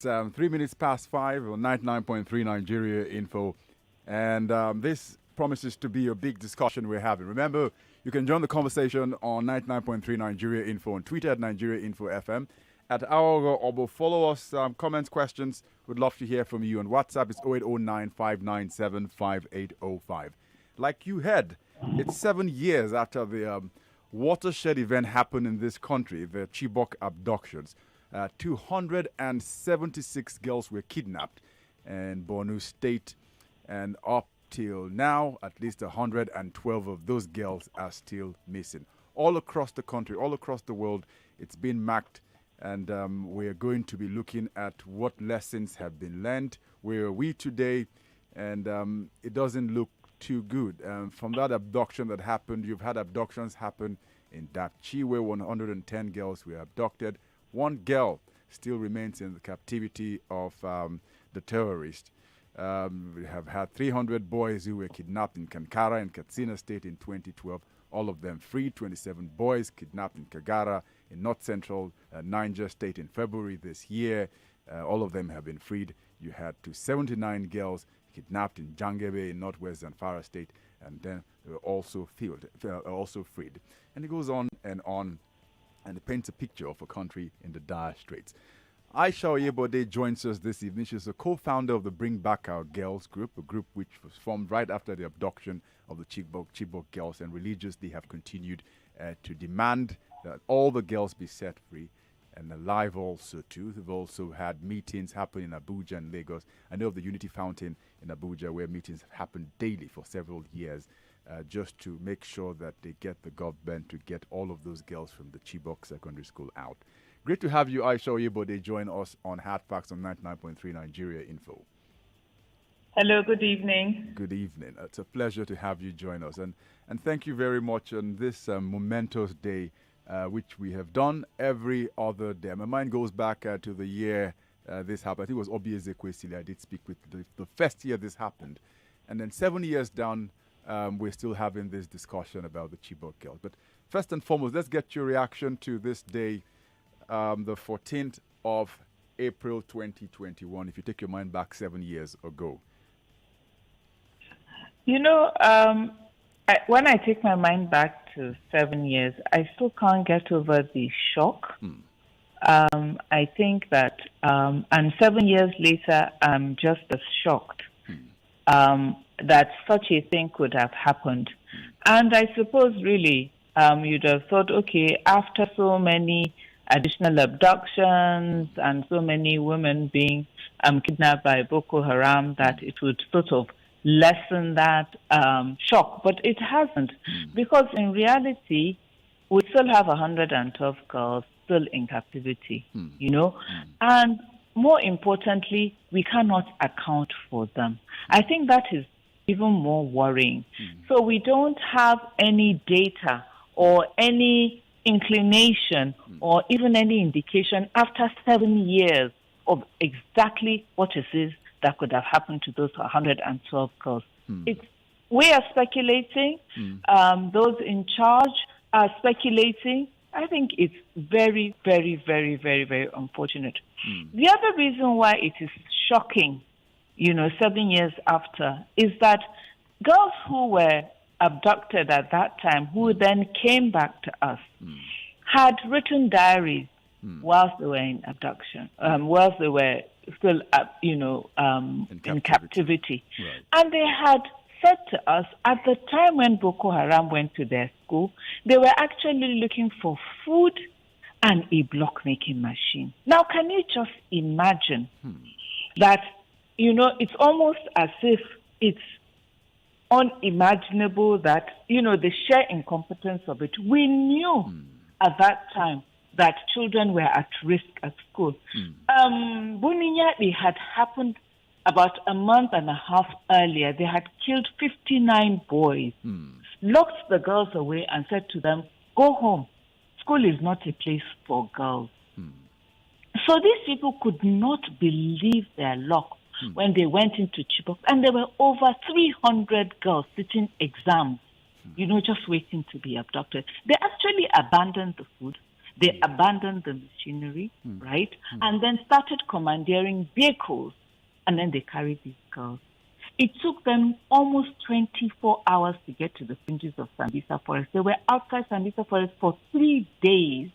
3 minutes past 5 on 99.3 Nigeria Info. And this promises to be a big discussion we're having. Remember, you can join the conversation on 99.3 Nigeria Info on Twitter at Nigeria Info FM. At Aghogho Oboh, follow us, comments, questions. We'd love to hear from you. On WhatsApp, it's 0809 597 5805. Like you heard, it's 7 years after the watershed event happened in this country, the Chibok Abductions. 276 girls were kidnapped in Borno State, and up till now, at least 112 of those girls are still missing. All across the country, all across the world, it's been marked, and we're going to be looking at what lessons have been learned. Where are we today? And it doesn't look too good. From that abduction that happened, you've had abductions happen in Dapchi, where 110 girls were abducted. One girl still remains in the captivity of the terrorists. We have had 300 boys who were kidnapped in Kankara and Katsina State in 2012. All of them freed. 27 boys kidnapped in Kagara in north-central Niger State in February this year. All of them have been freed. You had 279 girls kidnapped in Jangebe in northwest Zamfara State, and then they were also freed. And it goes on, and it paints a picture of a country in the dire straits. Aghogho Oboh joins us this evening. She's a co-founder of the Bring Back Our Girls group, a group which was formed right after the abduction of the Chibok girls, and religiously have continued to demand that all the girls be set free and alive also too. They've also had meetings happen in Abuja and Lagos. I know of the Unity Fountain in Abuja, where meetings have happened daily for several years, just to make sure that they get the government to get all of those girls from the Chibok Secondary School out. Great to have you, Aghogho Oboh, join us on Hard Facts on 99.3 Nigeria Info. Hello, good evening. Good evening. It's a pleasure to have you join us. And thank you very much on this momentous day, which we have done every other day. My mind goes back to the year this happened. I think it was Obi Ezekwesili I did speak with the first year this happened. And then 7 years down, we're still having this discussion about the Chibok girls. But first and foremost, let's get your reaction to this day, the 14th of April 2021, if you take your mind back 7 years ago. You know, when I take my mind back to 7 years, I still can't get over the shock. I think that, and 7 years later, I'm just as shocked that such a thing could have happened. And I suppose really you'd have thought, okay, after so many additional abductions and so many women being kidnapped by Boko Haram, that it would sort of lessen that shock. But it hasn't, because in reality, we still have 112 girls still in captivity, you know, and more importantly, we cannot account for them. I think that is even more worrying. So we don't have any data or any inclination or even any indication after 7 years of exactly what it is that could have happened to those 112 girls. We are speculating. Those in charge are speculating. I think it's very, very, very, very, very unfortunate. The other reason why it is shocking, 7 years after, is that girls who were abducted at that time, who then came back to us, had written diaries whilst they were in abduction, whilst they were still, in captivity. Right. And they had said to us, at the time when Boko Haram went to their school, they were actually looking for food and a block-making machine. Now, can you just imagine that, it's almost as if it's unimaginable that, the sheer incompetence of it. We knew at that time that children were at risk at school. Buninyadi had happened about a month and a half earlier. They had killed 59 boys, locked the girls away and said to them, go home. School is not a place for girls. So these people could not believe their luck when they went into Chibok. And there were over 300 girls sitting exams, just waiting to be abducted. They actually abandoned the food. They abandoned the machinery, right? And then started commandeering vehicles, and then they carried these girls. It took them almost 24 hours to get to the fringes of Sambisa Forest. They were outside Sambisa Forest for 3 days.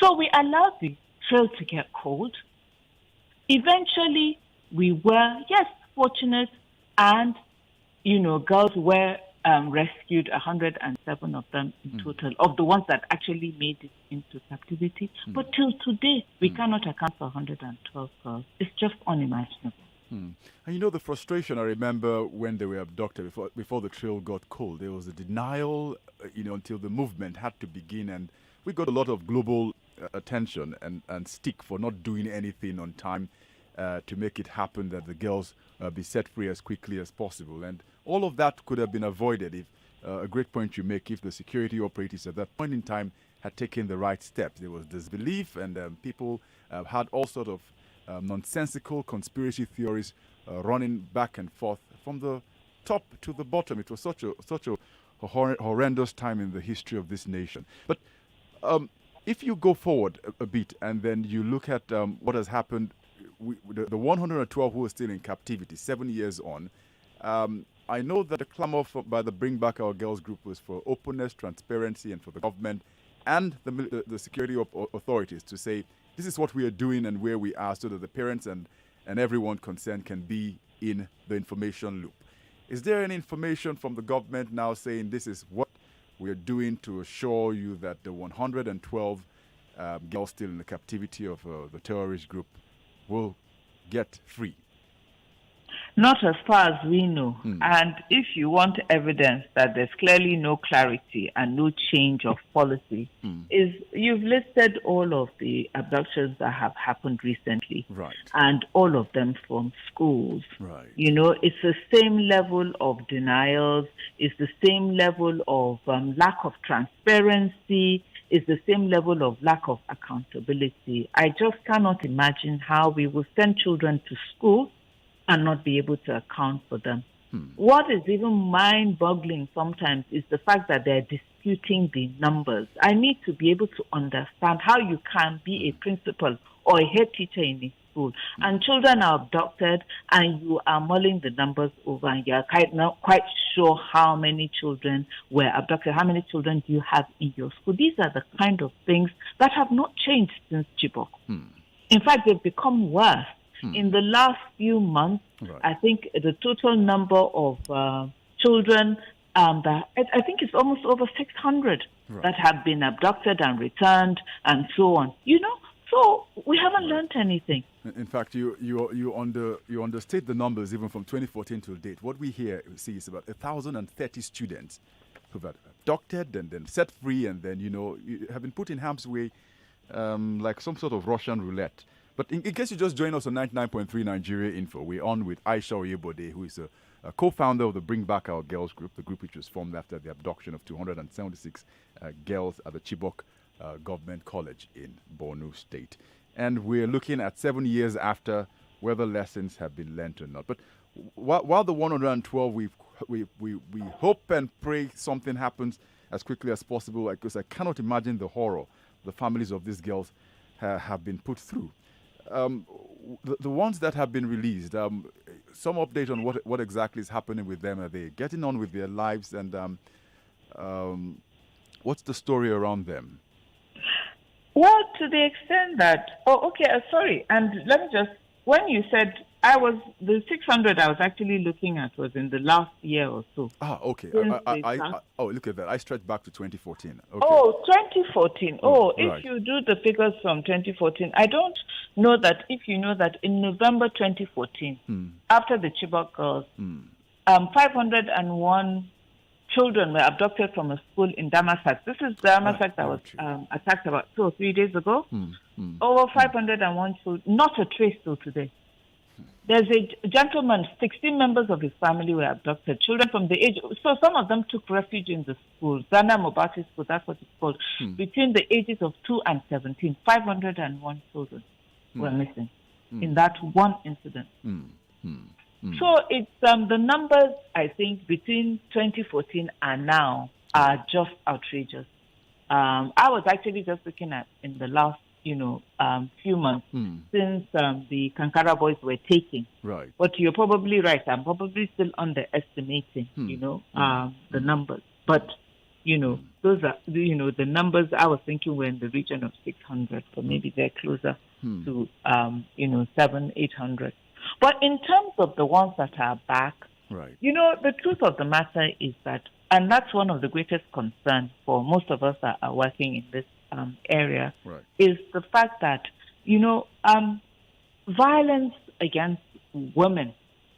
So we allowed the trail to get cold. Eventually, we were, yes, fortunate, and, girls were rescued, 107 of them in total, of the ones that actually made it into captivity. But till today, we cannot account for 112 girls. It's just unimaginable. And the frustration, I remember when they were abducted, before the trail got cold, there was a denial, until the movement had to begin. And we got a lot of global attention and stick for not doing anything on time to make it happen, that the girls be set free as quickly as possible. And all of that could have been avoided if, a great point you make, if the security operatives at that point in time had taken the right steps. There was disbelief, and people had all sort of nonsensical conspiracy theories running back and forth from the top to the bottom. It was such a horrendous time in the history of this nation. But if you go forward a bit and then you look at what has happened, the 112 who are still in captivity 7 years on, I know that the clamor by the Bring Back Our Girls group was for openness, transparency, and for the government and the security authorities to say, this is what we are doing and where we are, so that the parents and everyone concerned can be in the information loop. Is there any information from the government now saying this is what we are doing to assure you that the 112 girls still in the captivity of the terrorist group will get free? Not as far as we know. And if you want evidence that there's clearly no clarity and no change of policy, is you've listed all of the abductions that have happened recently. Right. And all of them from schools. Right. It's the same level of denials, it's the same level of lack of transparency, it's the same level of lack of accountability. I just cannot imagine how we will send children to school and not be able to account for them. What is even mind-boggling sometimes is the fact that they're disputing the numbers. I need to be able to understand how you can be a principal or a head teacher in a school and children are abducted and you are mulling the numbers over and you're not quite sure how many children were abducted, how many children do you have in your school. These are the kind of things that have not changed since Chibok. In fact, they've become worse. In the last few months, I think the total number of children, I think it's almost over 600 that have been abducted and returned and so on. So we haven't learned anything. In fact, you understate the numbers even from 2014 till date. What we see is about 1,030 students who've been abducted and then set free and then, have been put in harm's way like some sort of Russian roulette. But in case you just join us on 99.3 Nigeria Info, we're on with Aghogho Oboh, who is a co-founder of the Bring Back Our Girls group, the group which was formed after the abduction of 276 girls at the Chibok Government College in Borno State. And we're looking at 7 years after whether lessons have been learned or not. But while the 112, we hope and pray something happens as quickly as possible, because I cannot imagine the horror the families of these girls have been put through. The ones that have been released, some update on what exactly is happening with them. Are they getting on with their lives? And what's the story around them? Well, to the extent that... sorry. And let me just... When you said the 600 I was actually looking at was in the last year or so. Okay. Look at that. I stretched back to 2014. Okay. 2014. If you do the figures from 2014, I don't know that if you know that in November 2014, after the Chibok girls, 501 children were abducted from a school in Damasak. This is Damasak that was attacked about 2 or 3 days ago. Over 501 children, not a trace till today. There's a gentleman, 16 members of his family were abducted. Children from the age, so some of them took refuge in the school. Zana Mobati School, that's what it's called. Between the ages of 2 and 17, 501 children were missing in that one incident. So it's the numbers, I think, between 2014 and now are just outrageous. I was actually just looking at in the last, few months since the Kankara boys were taking. Right. But you're probably right. I'm probably still underestimating, the numbers. But, those are, the numbers I was thinking were in the region of 600, but maybe they're closer to, 700, 800. But in terms of the ones that are back, right. The truth of the matter is that, and that's one of the greatest concerns for most of us that are working in this area, right. is the fact that, violence against women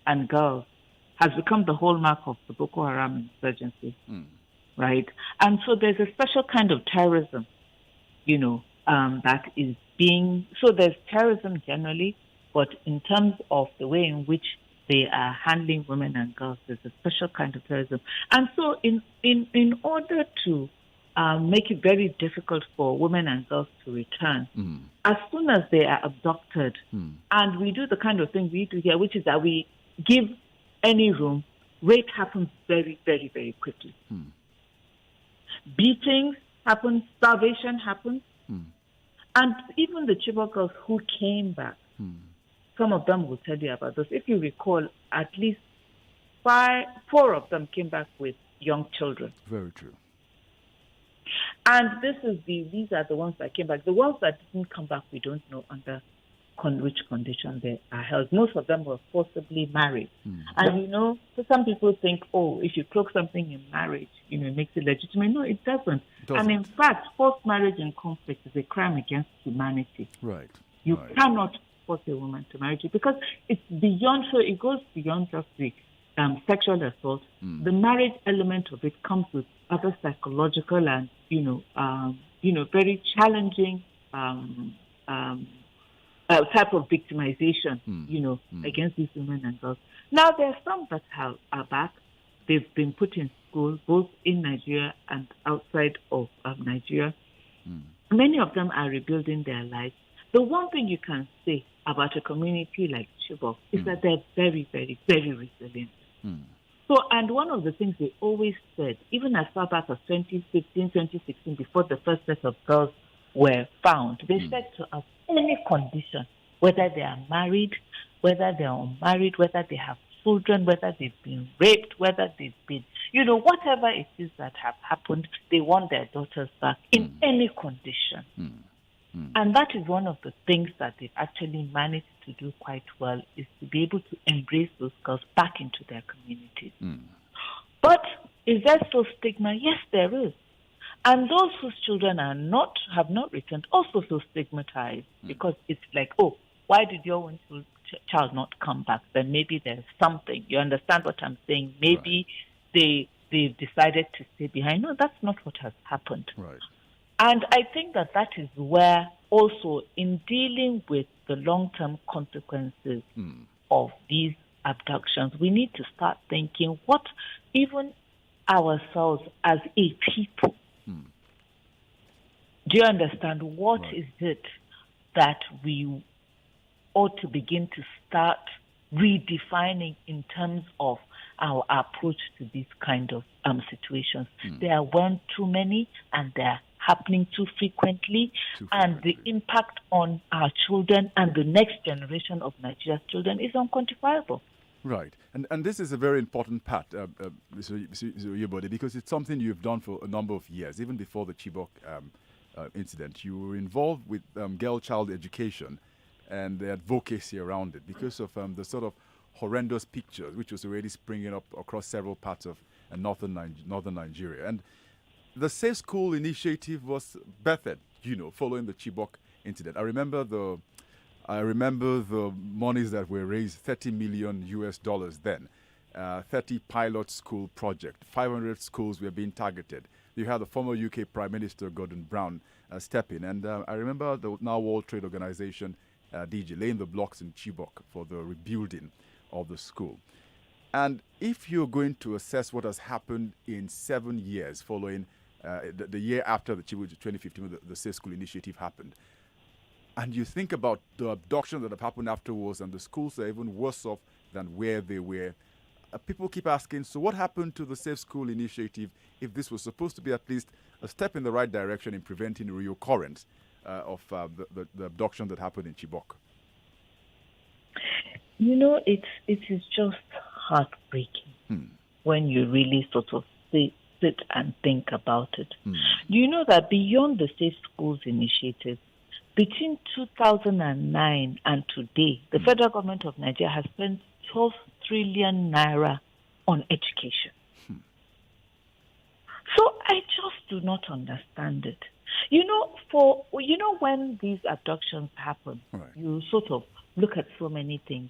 and girls has become the hallmark of the Boko Haram insurgency, right? And so there's a special kind of terrorism, that is being, so there's terrorism generally, but in terms of the way in which they are handling women and girls, there's a special kind of terrorism. And so in order to make it very difficult for women and girls to return, as soon as they are abducted, and we do the kind of thing we do here, which is that we give any room, rape happens very, very, very quickly. Beatings happen, starvation happens, and even the Chibok girls who came back, some of them will tell you about this. If you recall, at least 4 of them came back with young children. Very true. And these are the ones that came back. The ones that didn't come back, we don't know under which condition they are held. Most of them were forcibly married. And so some people think, if you cloak something in marriage, it makes it legitimate. No, it doesn't. And in fact, forced marriage in conflict is a crime against humanity. Right. You cannot force a woman to marry you because it's beyond, so it goes beyond just the sexual assault. The marriage element of it comes with other psychological and, very challenging type of victimization, against these women and girls. Now, there are some that are back. They've been put in school, both in Nigeria and outside of Nigeria. Many of them are rebuilding their lives. The one thing you can say about a community like Chibok is that they're very, very, very resilient. So, and one of the things they always said, even as far back as 2015, 2016, before the first set of girls were found, they said to us, any condition, whether they are married, whether they are unmarried, whether they have children, whether they've been raped, whether they've been, whatever it is that have happened, they want their daughters back in any condition. And that is one of the things that they've actually managed to do quite well, is to be able to embrace those girls back into their communities. But is there still stigma? Yes, there is. And those whose children have not returned also feel stigmatized because it's like, why did your own child not come back? Then maybe there's something. You understand what I'm saying? Maybe they decided to stay behind. No, that's not what has happened. Right. And I think that is where also in dealing with the long-term consequences of these abductions, we need to start thinking what even ourselves as a people, do you understand what is it that we ought to begin to start redefining in terms of our approach to these kind of situations? There weren't too many, and they're happening too frequently, and the impact on our children and the next generation of Nigeria's children is unquantifiable. Right. And this is a very important part, Mr. Yobe, because it's something you've done for a number of years, even before the Chibok incident. You were involved with girl child education and the advocacy around it because of the sort of horrendous pictures which was already springing up across several parts of northern Nigeria. And the Safe School initiative was birthed, following the Chibok incident. I remember the monies that were raised, $30 million then. 30 pilot school project, 500 schools were being targeted. You had the former UK Prime Minister Gordon Brown step in, and I remember the now World Trade Organization DG laying the blocks in Chibok for the rebuilding of the school. And if you're going to assess what has happened in 7 years following the year after the Chibok 2015, the Safe School initiative happened, and you think about the abductions that have happened afterwards, and the schools are even worse off than where they were, people keep asking, so what happened to the Safe School initiative if this was supposed to be at least a step in the right direction in preventing reoccurrence of the abduction that happened in Chibok? It is just heartbreaking when you really sort of sit and think about it. Do you know that beyond the Safe Schools Initiative, between 2009 and today, the federal government of Nigeria has spent 12 trillion naira on education. So I just do not understand it. When these abductions happen, right, you sort of look at so many things.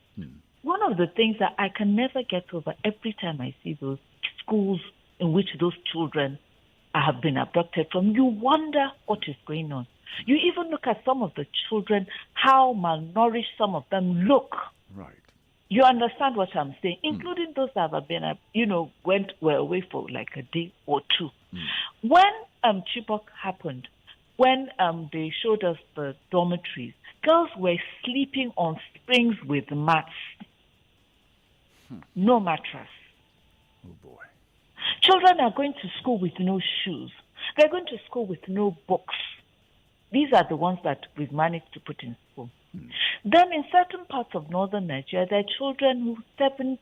One of the things that I can never get over every time I see those schools in which those children have been abducted from, you wonder what is going on. You even look at some of the children, how malnourished some of them look. Right. You understand what I'm saying, including those that have been, were away for like a day or two. When Chibok happened, when they showed us the dormitories, girls were sleeping on springs with mats. No mattress. Oh, boy. Children are going to school with no shoes. They're going to school with no books. These are the ones that we've managed to put in school. Then in certain parts of northern Nigeria, there are children who 70%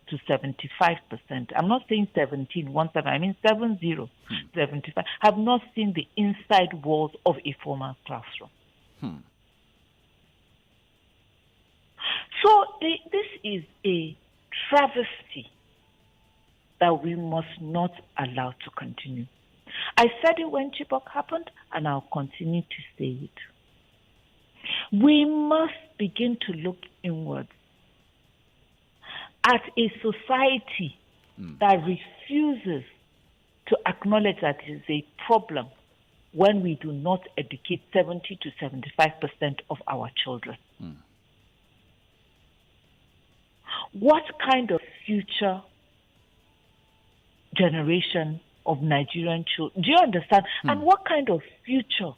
to 75%, I'm not saying 17, I mean 70, 75, have not seen the inside walls of a formal classroom. So this is a travesty that we must not allow to continue. I said it when Chibok happened, and I'll continue to say it. We must begin to look inwards at a society that refuses to acknowledge that it is a problem when we do not educate 70 to 75% of our children. What kind of future generation of Nigerian children, do you understand? And what kind of future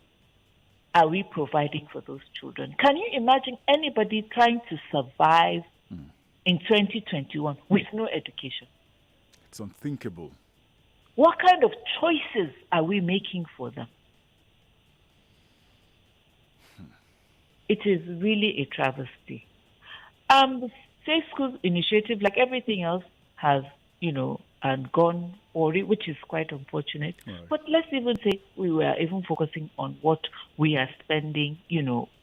are we providing for those children? Can you imagine anybody trying to survive in 2021 with no education? It's unthinkable. What kind of choices are we making for them? It is really a travesty. The Safe Schools Initiative, like everything else, has, and gone awry, which is quite unfortunate. Right. But let's even say we were even focusing on what we are spending,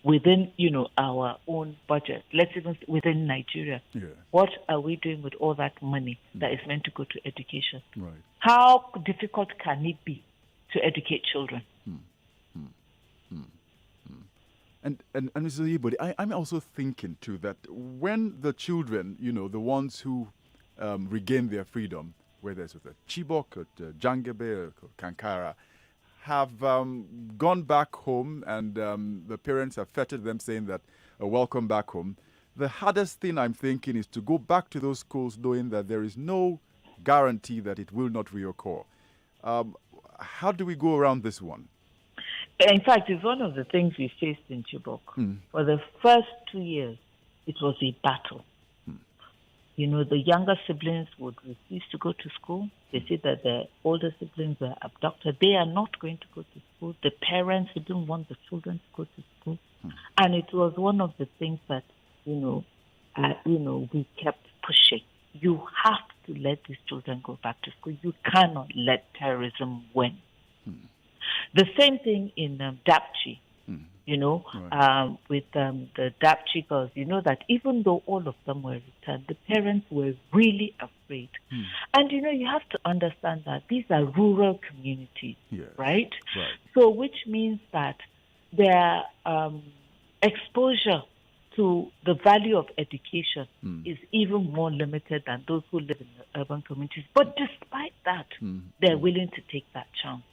within, our own budget. Let's even within Nigeria. Yeah. What are we doing with all that money that is meant to go to education? Right. How difficult can it be to educate children? And Mr. Yebode, I'm also thinking too that when the children, the ones who regain their freedom, whether it's with Chibok or Jangebe or Kankara, have gone back home and the parents have fettered them saying that, welcome back home. The hardest thing I'm thinking is to go back to those schools knowing that there is no guarantee that it will not reoccur. How do we go around this one? In fact, it's one of the things we faced in Chibok. For the first 2 years, it was a battle. The younger siblings would refuse to go to school. They said that their older siblings were abducted. They are not going to go to school. The parents didn't want the children to go to school. And it was one of the things that, we kept pushing. You have to let these children go back to school. You cannot let terrorism win. The same thing in Dapchi. Right. With the Dapchi girls, that even though all of them were returned, the parents were really afraid. And, you have to understand that these are rural communities, right? So which means that their exposure to the value of education is even more limited than those who live in the urban communities. But despite that, they're willing to take that chance.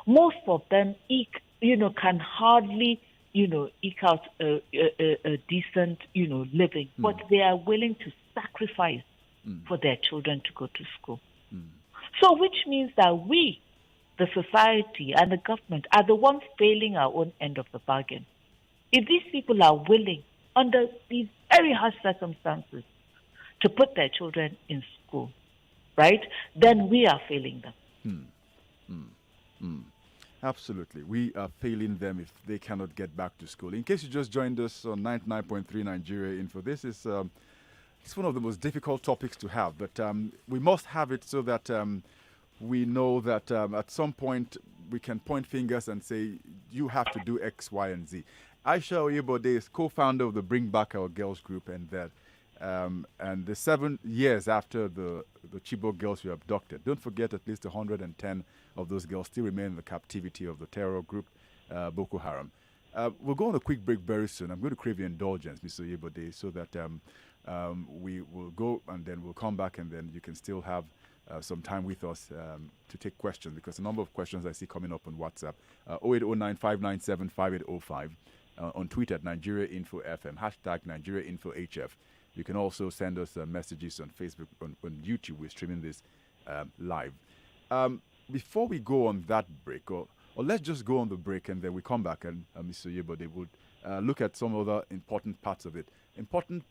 Most of them can hardly, eke out a decent, living, but they are willing to sacrifice for their children to go to school. So which means that we, the society and the government, are the ones failing our own end of the bargain. If these people are willing, under these very harsh circumstances, to put their children in school, right, then we are failing them. Absolutely. We are failing them if they cannot get back to school. In case you just joined us on 99.3 Nigeria Info, this is it's one of the most difficult topics to have, but we must have it so that we know that at some point we can point fingers and say, you have to do X, Y, and Z. Aisha Oyebode is co-founder of the Bring Back Our Girls group, and the 7 years after the Chibok girls were abducted, don't forget at least 110 of those girls still remain in the captivity of the terror group Boko Haram. We'll go on a quick break very soon. I'm going to crave your indulgence, Mr. Oyebode, so that we will go and then we'll come back and then you can still have some time with us to take questions, because a number of questions I see coming up on WhatsApp. 0809-597-5805. On Twitter at Nigeria Info FM, hashtag Nigeria Info HF. You can also send us messages on Facebook, on YouTube. We're streaming this live. Before we go on that break, or let's just go on the break and then we come back and Mr. Yebode would look at some other important parts of it. Important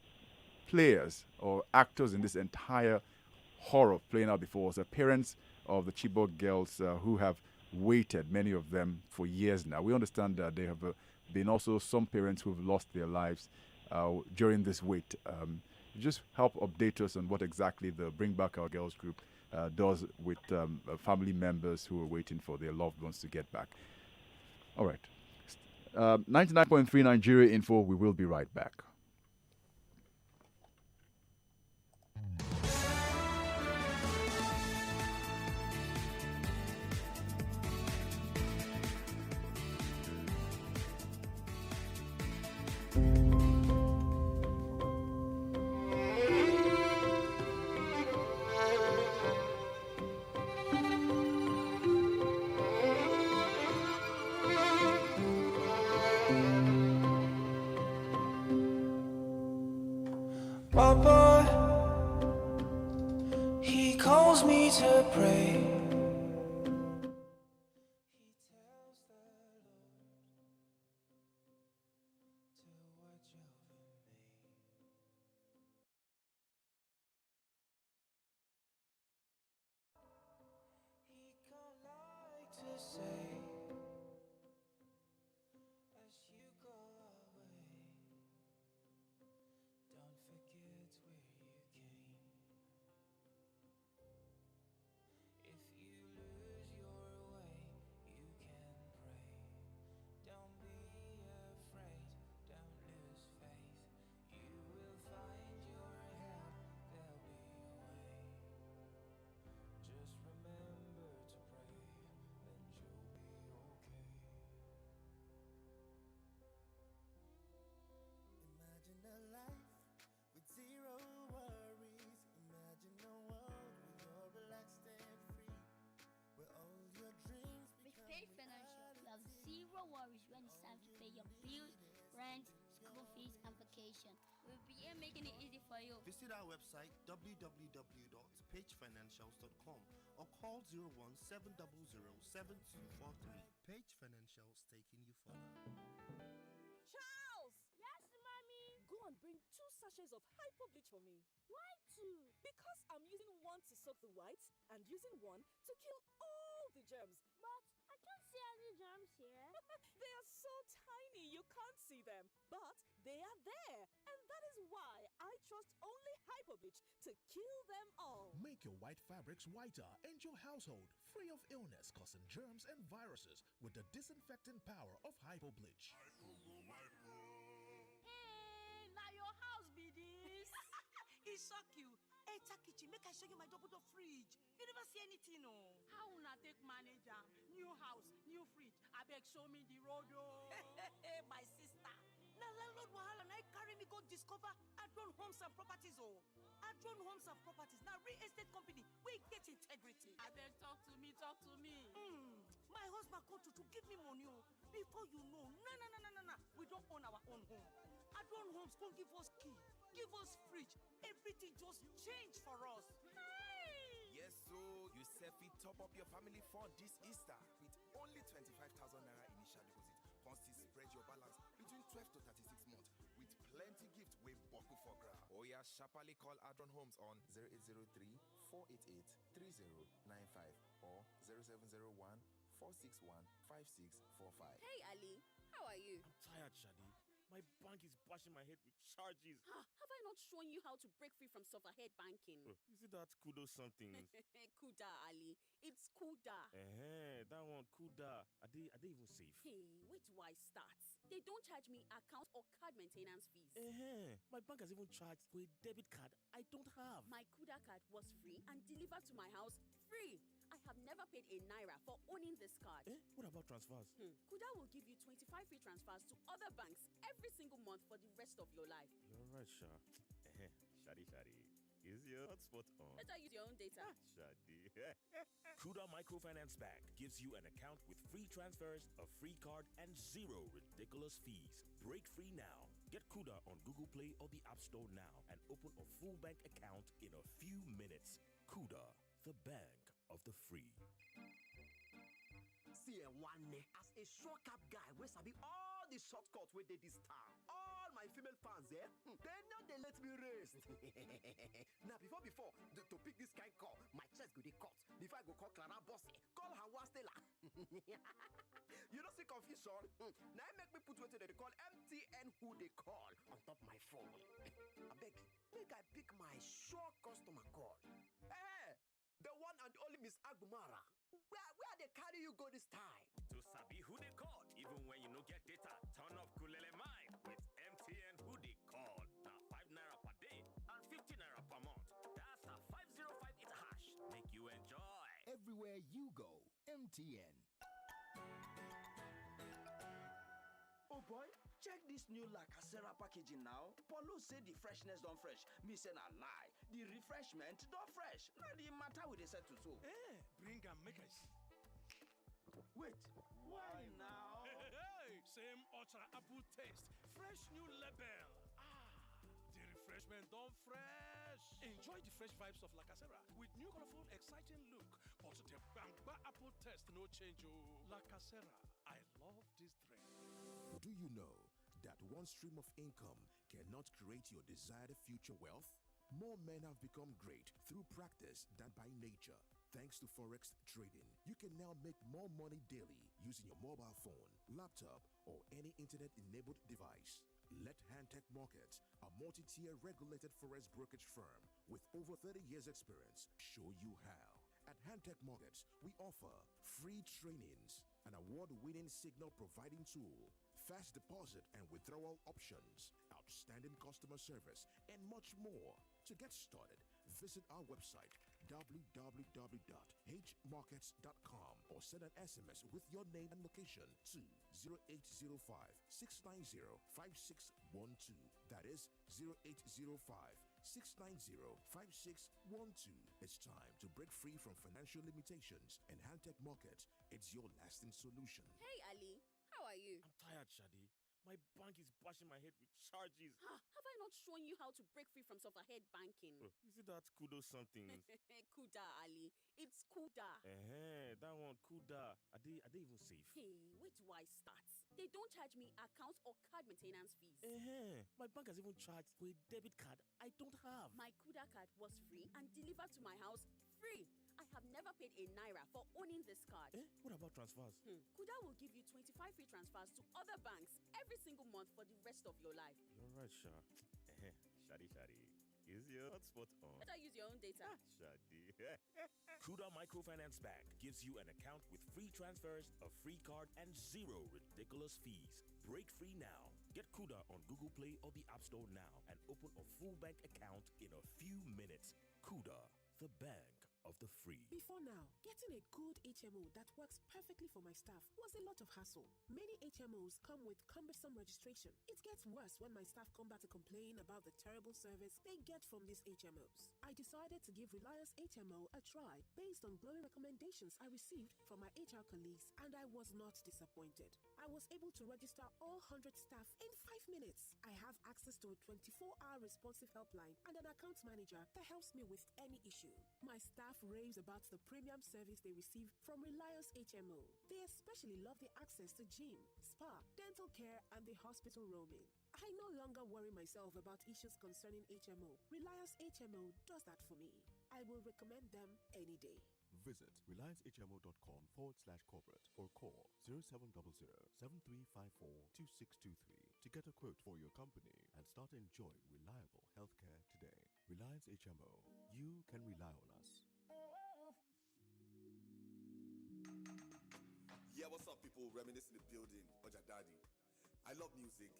players or actors in this entire horror playing out before us are parents of the Chibok girls who have waited, many of them, for years now. We understand that they have been also some parents who have lost their lives during this wait. Just help update us on what exactly the Bring Back Our Girls group does with family members who are waiting for their loved ones to get back. All right. 99.3 Nigeria Info. We will be right back. Papa, he calls me to pray. He tells the Lord to watch over me. He can't lie to say as you go away. Don't forget where you came. If you lose your way, you can pray. Don't be afraid, don't lose faith. You will find your help, there'll be a way. Just remember to pray, and you'll be okay. Imagine a life with zero worries. Imagine a world where you're relaxed and free, where all your dreams With Page Financial, you have zero worries when it's time to pay your bills, rent, school fees, and vacation. We'll be here making it easy for you. Visit our website www.pagefinancials.com or call 017007243. Page Financials, taking you further. Charles! Yes, mommy. Go and bring 2 sachets of hypo bleach for me. Why two? Because I'm using one to soak the whites and using one to kill all the germs. But I can't see any germs here. They are so tiny you can't see them, but they are there. And that is why I trust only hypo bleach to kill them all. Make your white fabrics whiter and your household free of illness causing germs and viruses with the disinfecting power of Hypo Bleach. Hey, now your house be this. It shock you. Enter kitchen, make I show you my double door fridge. You never see anything, no. How una take manager? New house, new fridge. I beg show me the road, oh. My sister. Now landlord wahala na carry me go discover Adron Homes and Properties, oh. Adron Homes and Properties. Now real estate company. We get integrity. I beg talk to me, talk to me. My husband called to give me money, oh. Before you know, no. We don't own our own home. Adron Homes can't give us key, give us fridge. Everything just changed for us. Hey! Yes, so you selfie top up your family fund this Easter with only 25,000 naira initial deposit. Constantly spread your balance between 12 to 36 months with plenty gift way buckle for grab. Oh yeah, sharply call Adron Homes on 0803 488 3095 or 0701 461-5645. Hey, Ali. How are you? I'm tired, Shadi. My bank is bashing my head with charges. Have I not shown you how to break free from sufferhead banking? Is it that kudos something? Kuda, Ali. It's Kuda. That one, Kuda. Are they even safe? Hey, wait till I start. They don't charge me account or card maintenance fees. My bank has even charged for a debit card I don't have. My Kuda card was free and delivered to my house free. I have never paid a naira for owning this card. What about transfers? Kuda will give you 25 free transfers to other banks every single month for the rest of your life. You're right, Sha. Shadi. Is your hotspot on? Better use your own data. Shadi. Kuda Microfinance Bank gives you an account with free transfers, a free card, and 0 ridiculous fees. Break free now. Get Kuda on Google Play or the App Store now and open a full bank account in a few minutes. Kuda, the bank of the free. See one as a short cap guy, we sabi all the shortcuts with this town. All my female fans they know they let me rest. Now before to pick this kind call, my chest go dey cut. Before I go call Clara Bossy, call her Stella. You don't see confusion. Now I make me put what they call MTN who they call on top my phone. I beg, make I pick my short customer call. Hey, the one and only Miss Agumara. Where they carry you go this time? To sabi who they call, even when you no get data, turn off Kulele Mind with MTN who they call. Now 5 naira per day and 50 naira per month. That's a 5058 hash. Make you enjoy. Everywhere you go, MTN. Oh boy, check this new La Casera packaging now. Paulo say the freshness don't fresh. Me say na lie. The refreshment don't fresh. Now the matter with the set to so. Bring and make us. Wait, why now? Hey, same ultra apple taste. Fresh new label. The refreshment don't fresh. Enjoy the fresh vibes of La Casera with new colorful, exciting look. But the bamba apple taste no change. La Casera, I love this drink. Do you know that one stream of income cannot create your desired future wealth? More men have become great through practice than by nature. Thanks to Forex trading, you can now make more money daily using your mobile phone, laptop, or any internet-enabled device. Let Handtech Markets, a multi-tier regulated forex brokerage firm with over 30 years experience, show you how. At Handtech Markets, we offer free trainings, an award-winning signal providing tool, fast deposit and withdrawal options, outstanding customer service, and much more. To get started, visit our website www.hmarkets.com or send an SMS with your name and location to 0805-690-5612. That is 0805-690-5612. It's time to break free from financial limitations, and Handtech Markets, it's your lasting solution. Hey, Ali. How are you? I'm tired, Shadi. My bank is bashing my head with charges. Have I not shown you how to break free from sufferhead banking? Is it that kudos something? Kuda, Ali. It's Kuda. That one, Kuda. Are they even safe? Hey, wait till I start. They don't charge me account or card maintenance fees. My bank has even charged for a debit card I don't have. My Kuda card was free and delivered to my house free. I have never paid a naira for owning this card. What about transfers? Kuda will give you 25 free transfers to other banks every single month for the rest of your life. You're right, Sha. Shadi. Is your hotspot on? Better use your own data. Shadi. Kuda Microfinance Bank gives you an account with free transfers, a free card, and 0 ridiculous fees. Break free now. Get Kuda on Google Play or the App Store now and open a full bank account in a few minutes. Kuda, the bank of the free. Before now, getting a good HMO that works perfectly for my staff was a lot of hassle. Many HMOs come with cumbersome registration. It gets worse when my staff come back to complain about the terrible service they get from these HMOs. I decided to give Reliance HMO a try based on glowing recommendations I received from my HR colleagues, and I was not disappointed. I was able to register all 100 staff in 5 minutes. I have access to a 24-hour responsive helpline and an account manager that helps me with any issue. My staff raves about the premium service they receive from Reliance HMO. They especially love the access to gym, spa, dental care, and the hospital roaming. I no longer worry myself about issues concerning HMO. Reliance HMO does that for me. I will recommend them any day. Visit reliancehmo.com/corporate or call 0700-7354-2623 to get a quote for your company and start enjoying reliable healthcare today. Reliance HMO. You can rely on us. Yeah, what's up, people? Reminisce in the building. Oja Daddy. I love music,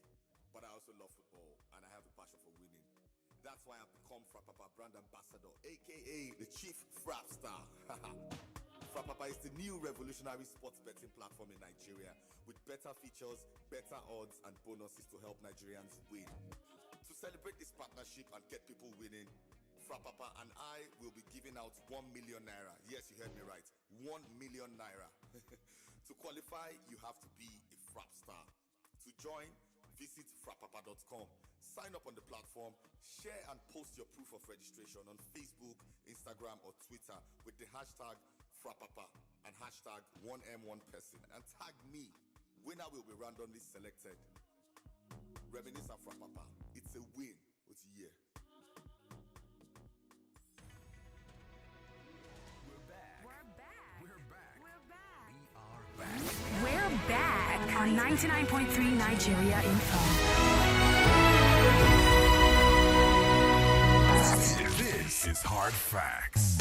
but I also love football, and I have a passion for winning. That's why I've become Frapapa brand ambassador, aka the chief frap star. Frapapa is the new revolutionary sports betting platform in Nigeria with better features, better odds, and bonuses to help Nigerians win. To celebrate this partnership and get people winning, Frapapa and I will be giving out 1 million naira. Yes, you heard me right. 1 million naira. To qualify, you have to be a frap star. To join, visit frapapa.com. Sign up on the platform, share and post your proof of registration on Facebook, Instagram, or Twitter with the hashtag Frapapa and hashtag 1M1person and tag me. Winner will be randomly selected. Reminisce and Frapapa. It's a win. It's a year. We're back on 99.3 Nigeria Info. This is Hard Facts.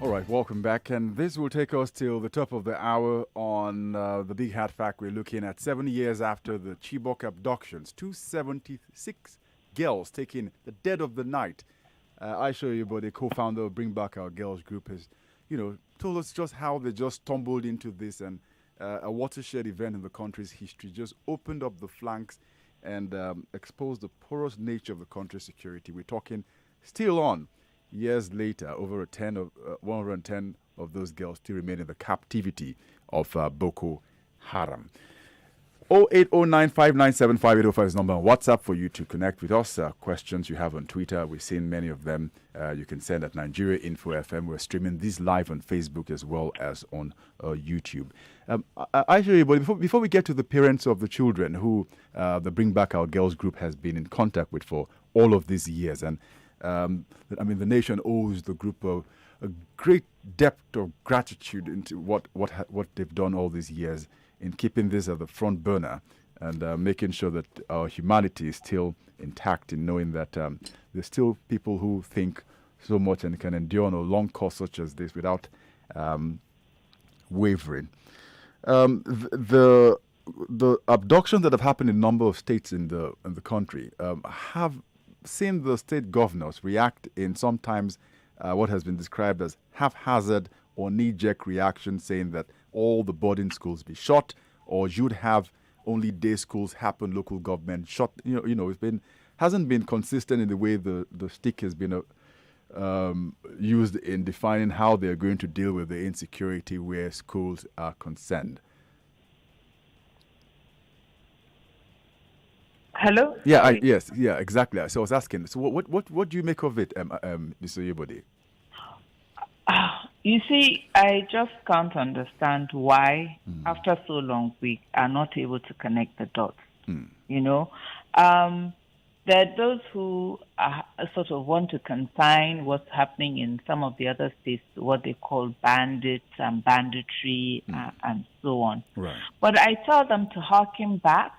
All right, welcome back. And this will take us till the top of the hour on the Big Hat Fact. We're looking at 7 years after the Chibok abductions. 276 girls taken the dead of the night. Aisha Yobe, the co-founder of Bring Back Our Girls group, has, told us just how they just stumbled into this, and a watershed event in the country's history just opened up the flanks and exposed the porous nature of the country's security. We're talking still on. Years later, over 110 of those girls still remain in the captivity of Boko Haram. 08095975805 is number on WhatsApp for you to connect with us. Questions you have on Twitter, we've seen many of them. You can send at Nigeria Info FM. We're streaming this live on Facebook as well as on YouTube. Actually, but before we get to the parents of the children who the Bring Back Our Girls group has been in contact with for all of these years, and the nation owes the group a great depth of gratitude into what they've done all these years in keeping this at the front burner and making sure that our humanity is still intact, in knowing that there's still people who think so much and can endure on a long course such as this without wavering. The abductions that have happened in a number of states in the country have seen the state governors react in sometimes what has been described as haphazard or knee-jerk reaction, saying that all the boarding schools be shut, or you'd have only day schools happen, local government shut. Hasn't been consistent in the way the stick has been used in defining how they're going to deal with the insecurity where schools are concerned. Hello? Yeah, yes, exactly. So I was asking. So what do you make of it, Mr. Yebode? You see, I just can't understand why, after so long, we are not able to connect the dots. There are those who sort of want to consign what's happening in some of the other states to what they call bandits and banditry and so on. Right. But I tell them to harken back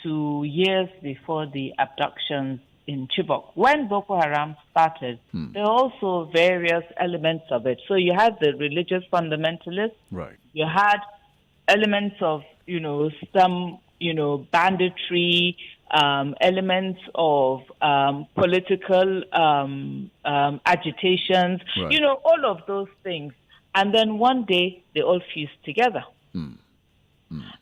to years before the abductions in Chibok. When Boko Haram started, there were also various elements of it. So you had the religious fundamentalists. Right. You had elements of, some, banditry, elements of political agitations, Right. All of those things. And then one day they all fused together.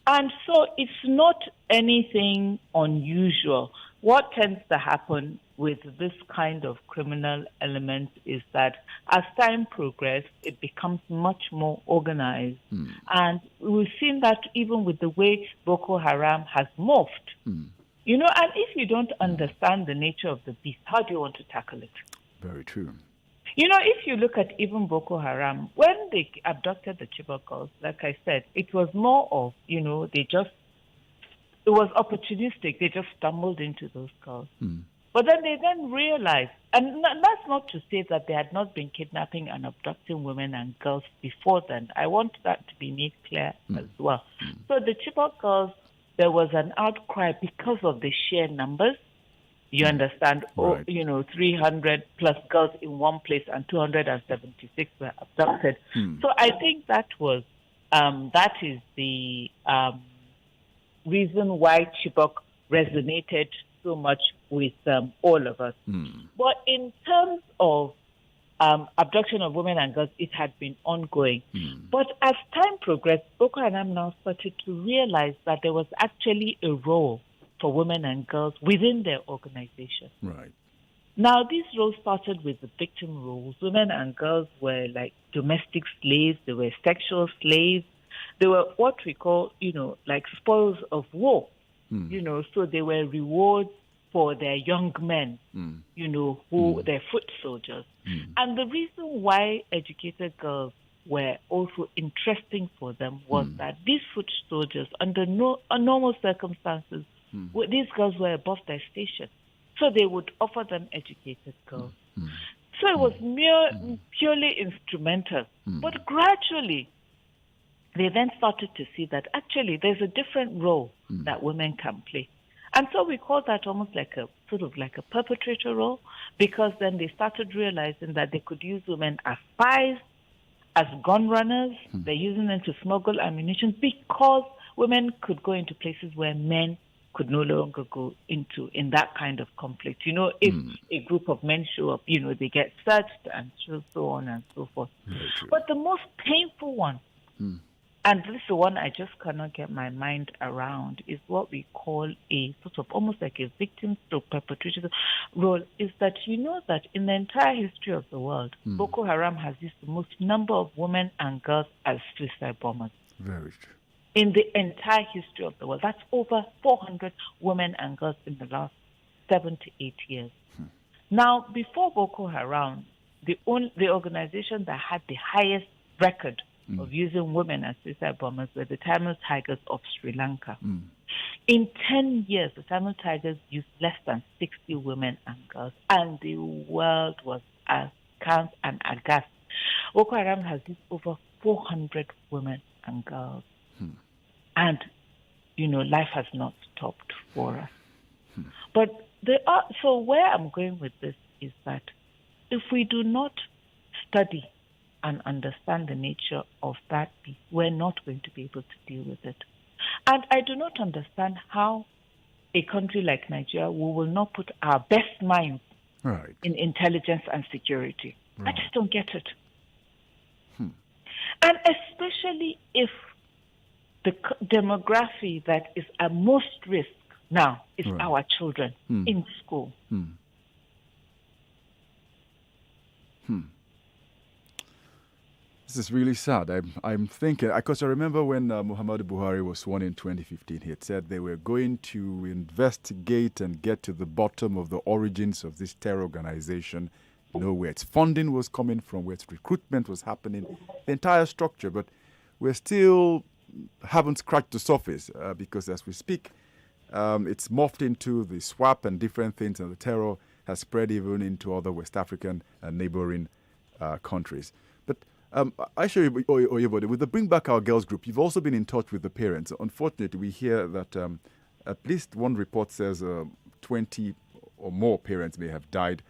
And so it's not anything unusual. What tends to happen with this kind of criminal element is that as time progresses, it becomes much more organized. And we've seen that even with the way Boko Haram has morphed. And if you don't understand the nature of the beast, how do you want to tackle it? Very true. If you look at even Boko Haram, when they abducted the Chibok girls, like I said, it was more of, it was opportunistic. They just stumbled into those girls. But then they then realized, and that's not to say that they had not been kidnapping and abducting women and girls before then. I want that to be made clear as well. So the Chibok girls, there was an outcry because of the sheer numbers. You understand? Right. 300 plus girls in one place and 276 were abducted. So I think that is the reason why Chibok resonated so much with all of us. But in terms of abduction of women and girls, it had been ongoing. But as time progressed, Boko Haram now started to realize that there was actually a role for women and girls within their organization. Right. Now, these roles started with the victim roles. Women and girls were like domestic slaves. They were sexual slaves. They were what we call, like spoils of war. So they were rewards for their young men, who they're foot soldiers. And the reason why educated girls were also interesting for them was that these foot soldiers, under normal circumstances, these girls were above their station. So they would offer them educated girls. So it was purely instrumental. But gradually, they then started to see that actually there's a different role that women can play. And so we call that almost like a sort of like a perpetrator role, because then they started realizing that they could use women as spies, as gun runners. They're using them to smuggle ammunition because women could go into places where men could no longer go into in that kind of conflict. If a group of men show up, they get searched and so on and so forth. But the most painful one, and this is the one I just cannot get my mind around, is what we call a sort of almost like a victim to perpetrator role, is that that in the entire history of the world, Boko Haram has used the most number of women and girls as suicide bombers. Very true. In the entire history of the world. That's over 400 women and girls in the last 7 to 8 years. Now, before Boko Haram, the organization that had the highest record of using women as suicide bombers were the Tamil Tigers of Sri Lanka. In 10 years, the Tamil Tigers used less than 60 women and girls, and the world was askance and aghast. Boko Haram has used over 400 women and girls. And, life has not stopped for us. But so where I'm going with this is that if we do not study and understand the nature of that beast, we're not going to be able to deal with it. And I do not understand how a country like Nigeria, we will not put our best minds in intelligence and security. I just don't get it. And especially if the demography that is at most risk now is our children in school. This is really sad. I'm thinking, because I remember when Muhammadu Buhari was sworn in 2015, he had said they were going to investigate and get to the bottom of the origins of this terror organization, where its funding was coming from, where its recruitment was happening, the entire structure. But we're still haven't scratched the surface because as we speak, it's morphed into the swap and different things, and the terror has spread even into other West African and neighboring countries. But Aisha Oyebode, with the Bring Back Our Girls group, you've also been in touch with the parents. Unfortunately, we hear that at least one report says 20 or more parents may have died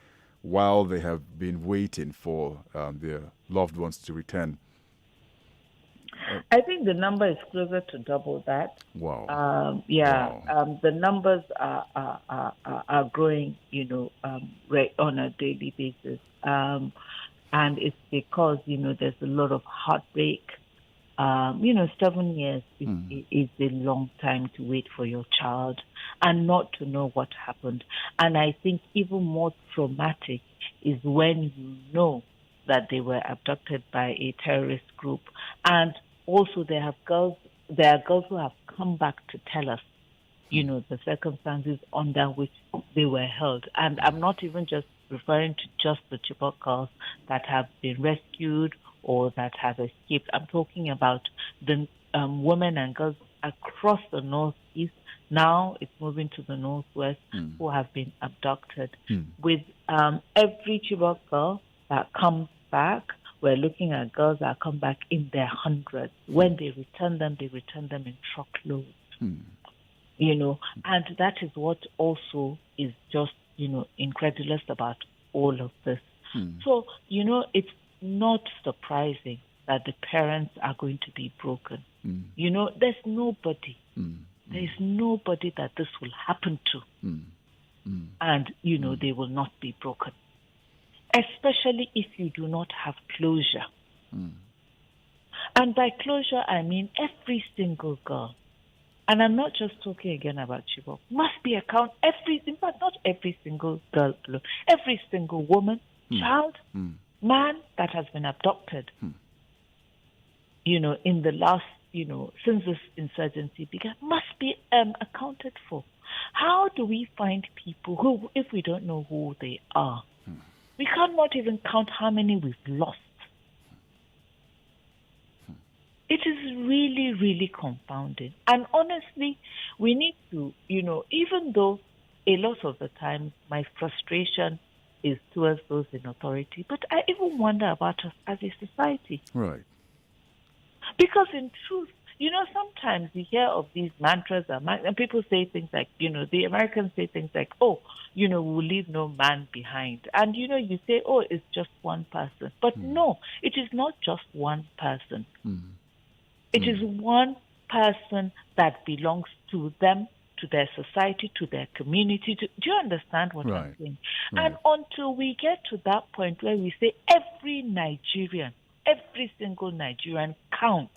while they have been waiting for their loved ones to return. I think the number is closer to double that. Wow. The numbers are growing, on a daily basis. And it's because, there's a lot of heartbreak. 7 years is a long time to wait for your child and not to know what happened. And I think even more traumatic is when you know that they were abducted by a terrorist group. And also there are girls who have come back to tell us, the circumstances under which they were held. And I'm not even just referring to just the Chibok girls that have been rescued or that have escaped. I'm talking about the women and girls across the northeast. Now it's moving to the northwest, who have been abducted. With every Chibok girl that comes back, we're looking at girls that come back in their hundreds. When they return them in truckloads. You know, and that is what also is just, you know, incredulous about all of this. So, you know, it's not surprising that the parents are going to be broken. You know, there's nobody that this will happen to. And, you know, they will not be broken. Especially if you do not have closure. And by closure, I mean every single girl. And I'm not just talking again about Chibok. Must be account not every single girl alone. Every single woman, child, man that has been abducted. You know, in the last, you know, since this insurgency began, must be accounted for. How do we find people who, if we don't know who they are, we cannot even count how many we've lost. It is really, really confounding. And honestly, we need to, you know, even though a lot of the time my frustration is towards those in authority, but I even wonder about us as a society. Right. Because in truth, you know, sometimes you hear of these mantras and people say things like, you know, the Americans say things like, oh, you know, we will leave no man behind. And, you know, you say, oh, it's just one person. But no, it is not just one person. It is one person that belongs to them, to their society, to their community. Do you understand what I'm saying? And until we get to that point where we say every Nigerian, every single Nigerian counts,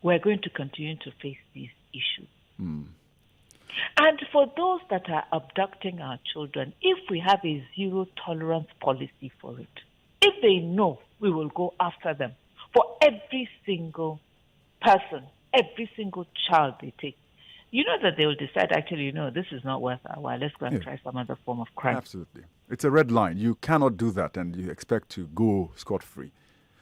we're going to continue to face these issues. And for those that are abducting our children, if we have a zero tolerance policy for it, if they know we will go after them for every single person, every single child they take, you know that they will decide, actually, you know, this is not worth our while. Let's go and try some other form of crime. Absolutely. It's a red line. You cannot do that and you expect to go scot-free.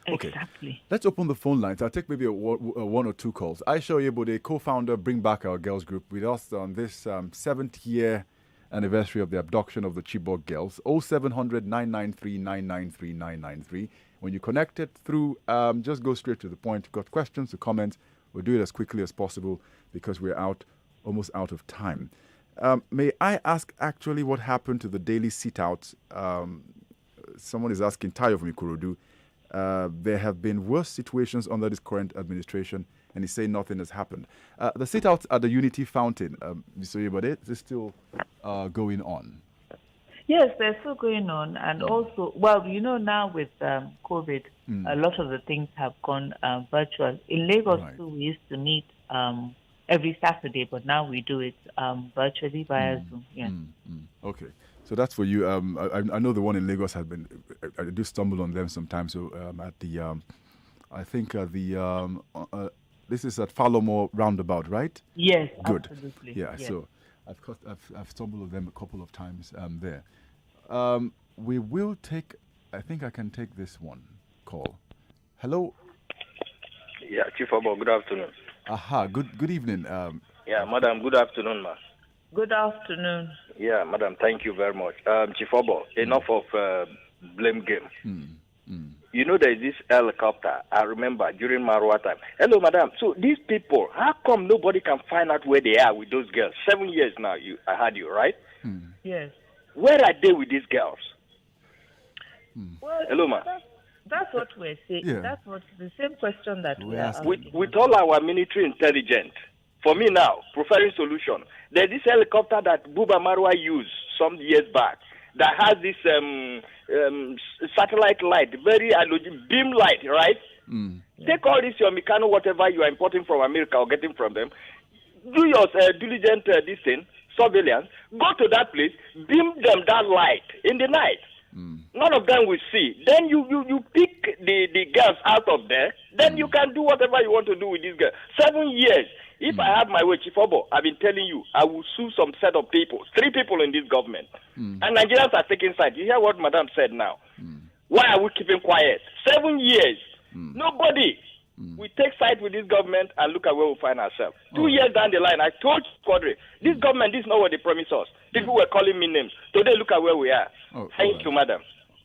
Okay. Exactly. Let's open the phone lines. I'll take maybe one or two calls. Aisha Oyebo, the co-founder, Bring Back Our Girls Group, with us on this 7th year anniversary of the abduction of the Chibok girls. 0700 993 993 993. When you connect it through, just go straight to the point. You've got questions or comments, we'll do it as quickly as possible because we're almost out of time. May I ask actually what happened to the daily sit-outs? Someone is asking, Tayo from Ikorodu. There have been worse situations under this current administration, and he's saying nothing has happened. The sit-outs at the Unity Fountain, Mr. Yebode, is still going on? Yes, they're still going on. And also, well, you know, now with COVID, a lot of the things have gone virtual. In Lagos, too, we used to meet every Saturday, but now we do it virtually via Zoom. Yeah. Okay. So that's for you. I know the one in Lagos has been. I do stumble on them sometimes. So at the, I think this is at Falomo roundabout, right? Yes, good. Absolutely. Yeah. Yes. So I've stumbled on them a couple of times there. We will take. I think I can take this one call. Hello. Yeah, Chief Oboh. Good afternoon. Aha. Good evening. Yeah, madam. Good afternoon, ma. Good afternoon. Yeah, madam, thank you very much. Chief Oboh, enough of blame game. You know, there's this helicopter, I remember, during Marwa time. Hello, madam. So these people, how come nobody can find out where they are with those girls? 7 years now, I heard you, right? Yes. Where are they with these girls? Well, hello, ma. That's what we're saying. Yeah. That's what the same question that we're asking. With all our military intelligence, for me now, preferring solution, there's this helicopter that Buba Marwa used some years back that has this satellite light, very beam light, right? Take all this, your Mikano, whatever you are importing from America or getting from them, do your diligent this thing, surveillance, go to that place, beam them that light in the night. None of them will see. Then you pick the girls out of there, then you can do whatever you want to do with these girls. 7 years. If I have my way, Chief Oboh, I've been telling you, I will sue some set of people, 3 people in this government. And Nigerians are taking side. You hear what Madam said now? Why are we keeping quiet? 7 years. Nobody. We take side with this government and look at where we find ourselves. 2 years down the line, I told Quadri, this government, this is not what they promised us. People were calling me names. Today, look at where we are. Thank you, madam.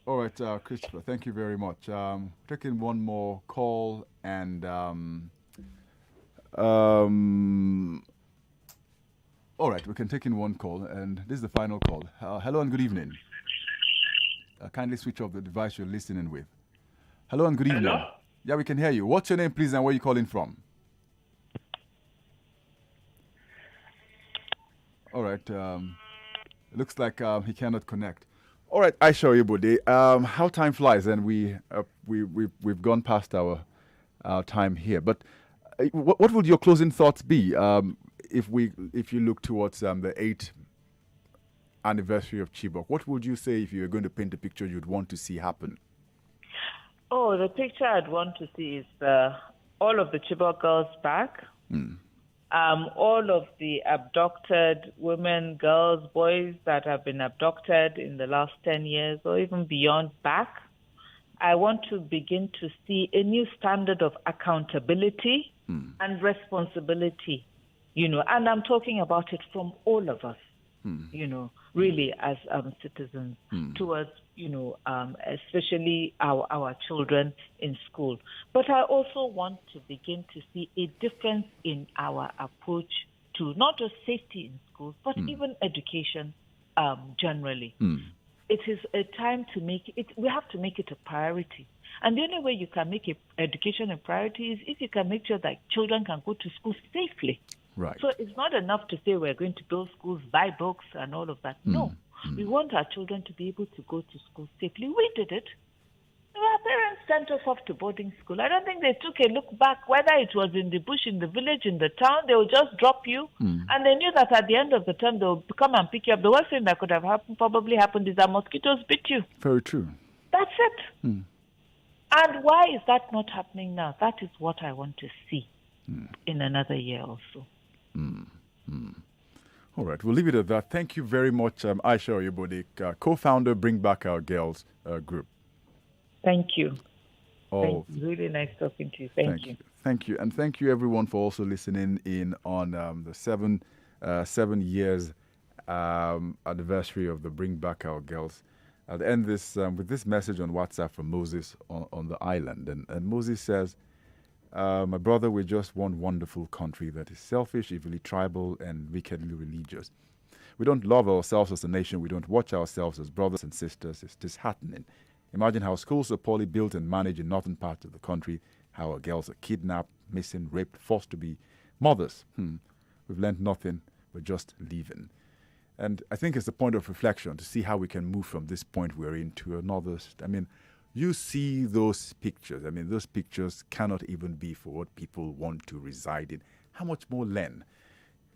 All right, Christopher, thank you very much. Taking one more call and all right, we can take in one call, and this is the final call. Hello and good evening. Kindly switch off the device you're listening with. Hello and good evening. Hello? Yeah, we can hear you. What's your name, please, and where are you calling from? All right. It looks like he cannot connect. All right, Aisha Oyebode. How time flies, and we've gone past our time here. But what would your closing thoughts be if you look towards the 8th anniversary of Chibok? What would you say if you were going to paint a picture you'd want to see happen? Oh, the picture I'd want to see is all of the Chibok girls back. All of the abducted women, girls, boys that have been abducted in the last 10 years or even beyond back. I want to begin to see a new standard of accountability and responsibility, and I'm talking about it from all of us, really as citizens towards, especially our children in school. But I also want to begin to see a difference in our approach to not just safety in schools, but even education generally. It is a time to make it, we have to make it a priority. And the only way you can make education a priority is if you can make sure that children can go to school safely. Right. So it's not enough to say we're going to build schools, buy books, and all of that. No. We want our children to be able to go to school safely. We did it. Our parents sent us off to boarding school. I don't think they took a look back, whether it was in the bush, in the village, in the town. They would just drop you. And they knew that at the end of the term, they would come and pick you up. The worst thing that could have probably happened is that mosquitoes bit you. Very true. That's it. And why is that not happening now? That is what I want to see in another year or so. All right, we'll leave it at that. Thank you very much, Aisha Oyebode, co-founder Bring Back Our Girls group. Thank you. Oh, Thank you. Really nice talking to you. Thank you. Thank you. And thank you, everyone, for also listening in on the 7 years anniversary of the Bring Back Our Girls. I'll end this with this message on WhatsApp from Moses on the island. And Moses says, my brother, we're just one wonderful country that is selfish, evilly tribal, and wickedly religious. We don't love ourselves as a nation. We don't watch ourselves as brothers and sisters. It's disheartening. Imagine how schools are poorly built and managed in northern parts of the country, how our girls are kidnapped, missing, raped, forced to be mothers. We've learned nothing. We're just leaving. And I think it's a point of reflection to see how we can move from this point we're in to another. I mean, you see those pictures. I mean, those pictures cannot even be for what people want to reside in. How much more learn?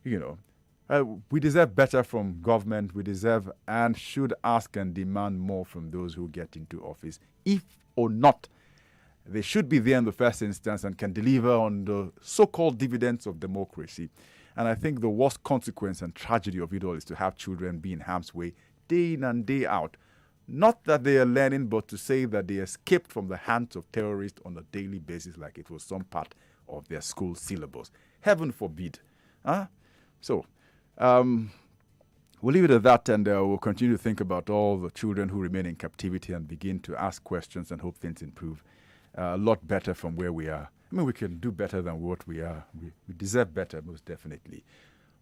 We deserve better from government. We deserve and should ask and demand more from those who get into office. If or not, they should be there in the first instance and can deliver on the so-called dividends of democracy. And I think the worst consequence and tragedy of it all is to have children be in harm's way day in and day out. Not that they are learning, but to say that they escaped from the hands of terrorists on a daily basis like it was some part of their school syllabus. Heaven forbid. So, we'll leave it at that, and we'll continue to think about all the children who remain in captivity and begin to ask questions and hope things improve a lot better from where we are. I mean, we can do better than what we are. We deserve better, most definitely.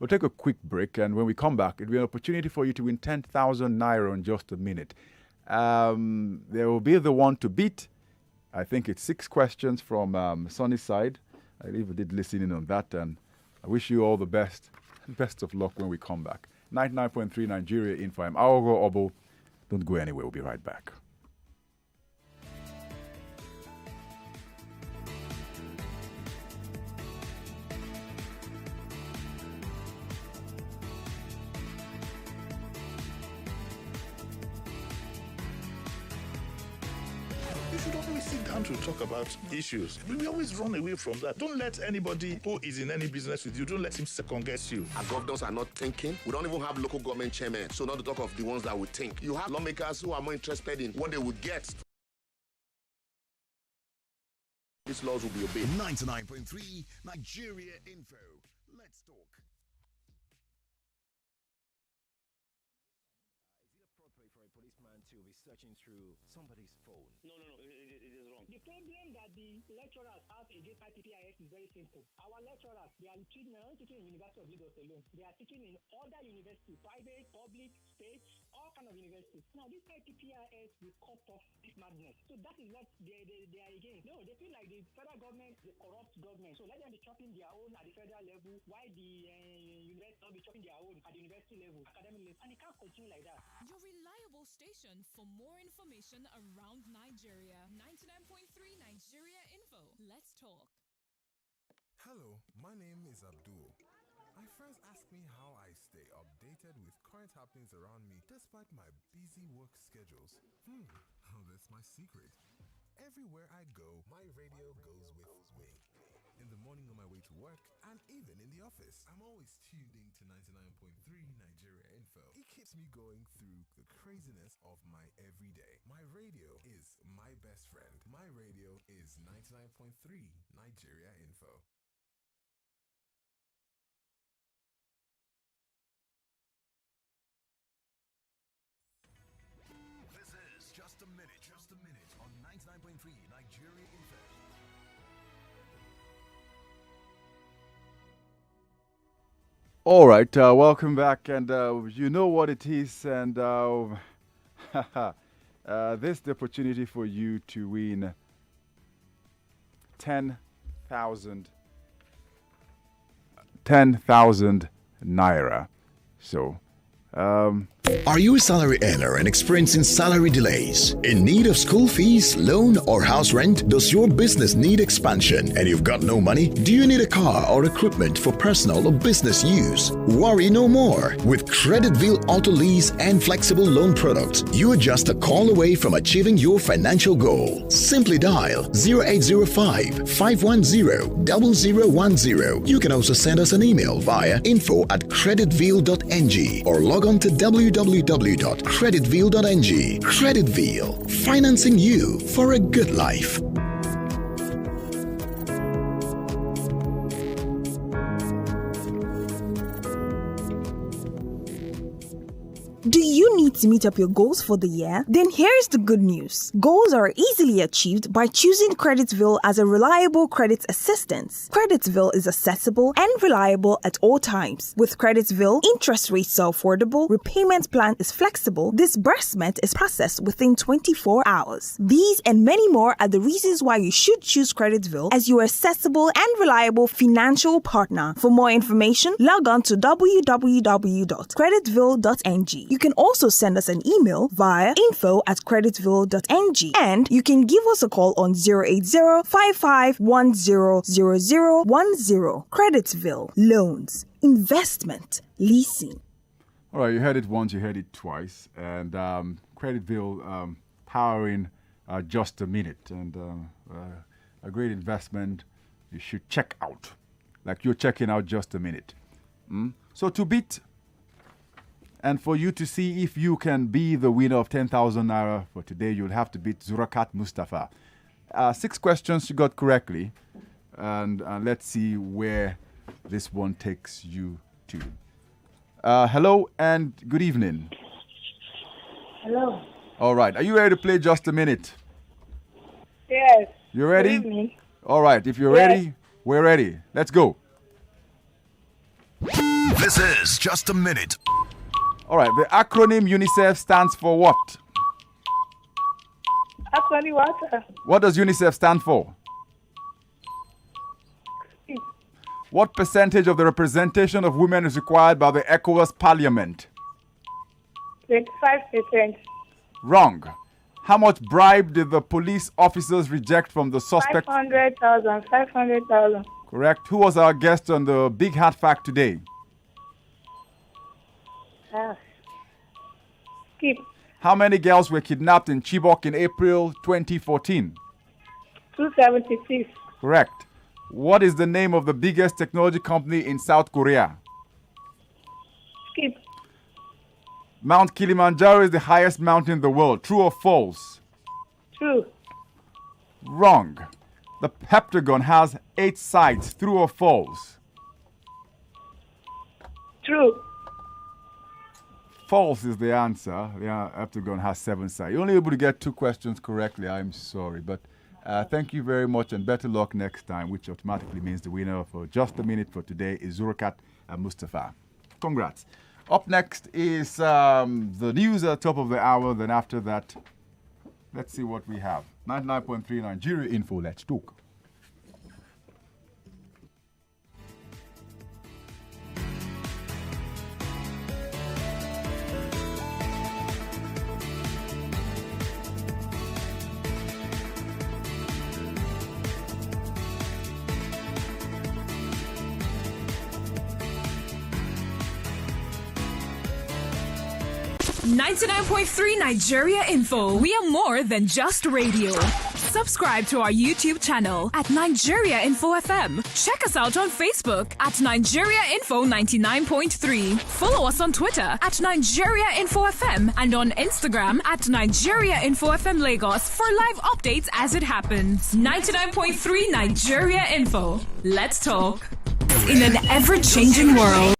We'll take a quick break, and when we come back, it'll be an opportunity for you to win 10,000 naira in just a minute. There will be the one to beat. I think it's 6 questions from Sunnyside. I even did listen in on that, and I wish you all the best. Best of luck when we come back. 99.3 Nigeria Info. I'm Aghogho Oboh. Don't go anywhere. We'll be right back. You don't always sit down to talk about issues. We always run away from that. Don't let anybody who is in any business with you, don't let him second guess you. Our governors are not thinking. We don't even have local government chairmen. So not to talk of the ones that would think. You have lawmakers who are more interested in what they would get These laws will be obeyed. 99.3 Nigeria Info. Let's talk. For a policeman to be searching through somebody's phone. No, it is wrong. The problem that the lecturers have against IPPIS is very simple. Our lecturers, they are teaching in University of Lagos alone. They are teaching in other universities, private, public, state, all kind of universities. Now, this IPPIS will cut off this madness. So that is what they are against. No, they feel like the federal government is a corrupt government. So let them be chopping their own at the federal level, while the university will be chopping their own at the university level, academic level. And it can't continue like that. Your reliable station for more information around Nigeria. 99.3 Nigeria Info. Let's talk. Hello, my name is Abdul. My friends ask me how I stay updated with current happenings around me despite my busy work schedules. Oh, that's my secret. Everywhere I go, my radio goes with me. In the morning on my way to work, and even in the office, I'm always tuned in to 99.3 Nigeria Info. It keeps me going through the craziness of my everyday. My radio is my best friend. My radio is 99.3 Nigeria Info. This is Just a Minute on 99.3 Nigeria Info. All right, welcome back, and you know what it is, and this is the opportunity for you to win 10,000 naira. So, Are you a salary earner and experiencing salary delays? In need of school fees, loan, or house rent? Does your business need expansion and you've got no money? Do you need a car or equipment for personal or business use? Worry no more. With Creditville Auto Lease and flexible loan products, you are just a call away from achieving your financial goal. Simply dial 0805 510 0010. You can also send us an email via info@creditville.ng or log on to www.creditville.ng. Creditville, financing you for a good life. Do you need to meet up your goals for the year? Then here's the good news. Goals are easily achieved by choosing Creditville as a reliable credit assistance. Creditville is accessible and reliable at all times. With Creditville, interest rates are affordable, repayment plan is flexible, disbursement is processed within 24 hours. These and many more are the reasons why you should choose Creditville as your accessible and reliable financial partner. For more information, log on to www.creditville.ng. You can also send us an email via info@creditville.ng, and you can give us a call on 080-5510-0010. Creditville, loans, investment, leasing. all right, you heard it once, you heard it twice, and Creditville powering Just a Minute, and a great investment you should check out, like you're checking out Just a Minute. So to beat and for you to see if you can be the winner of 10,000 naira for today, you'll have to beat Zurakat Mustafa. 6 questions you got correctly, and let's see where this one takes you to. Hello and good evening. Hello. All right, are you ready to play Just a Minute? Yes. You ready? Good evening. All right, if you're Yes. ready, we're ready. Let's go. This is Just a Minute. All right, the acronym UNICEF stands for what? Actually, what? What does UNICEF stand for? What percentage of the representation of women is required by the ECOWAS Parliament? 25%. Wrong. How much bribe did the police officers reject from the suspect? 500,000. 500,000. Correct. Who was our guest on the Big Hat Fact today? Skip. How many girls were kidnapped in Chibok in April 2014? 276. Correct. What is the name of the biggest technology company in South Korea? Skip. Mount Kilimanjaro is the highest mountain in the world. True or false? True. Wrong. The Pentagon has 8 sites. True or false? True. False is the answer. The Pentagon has 7 sites. You're only able to get 2 questions correctly. I'm sorry. But thank you very much and better luck next time, which automatically means the winner for Just a Minute for today is Zurakat Mustafa. Congrats. Up next is the news at the top of the hour. Then after that, let's see what we have. 99.3 Nigeria Info. Let's talk. .3 Nigeria Info. We are more than just radio. Subscribe to our YouTube channel at Nigeria Info FM. Check us out on Facebook at Nigeria Info 99.3. Follow us on Twitter at Nigeria Info FM and on Instagram at Nigeria Info FM Lagos for live updates as it happens. 99.3 Nigeria Info. Let's talk. In an ever-changing world.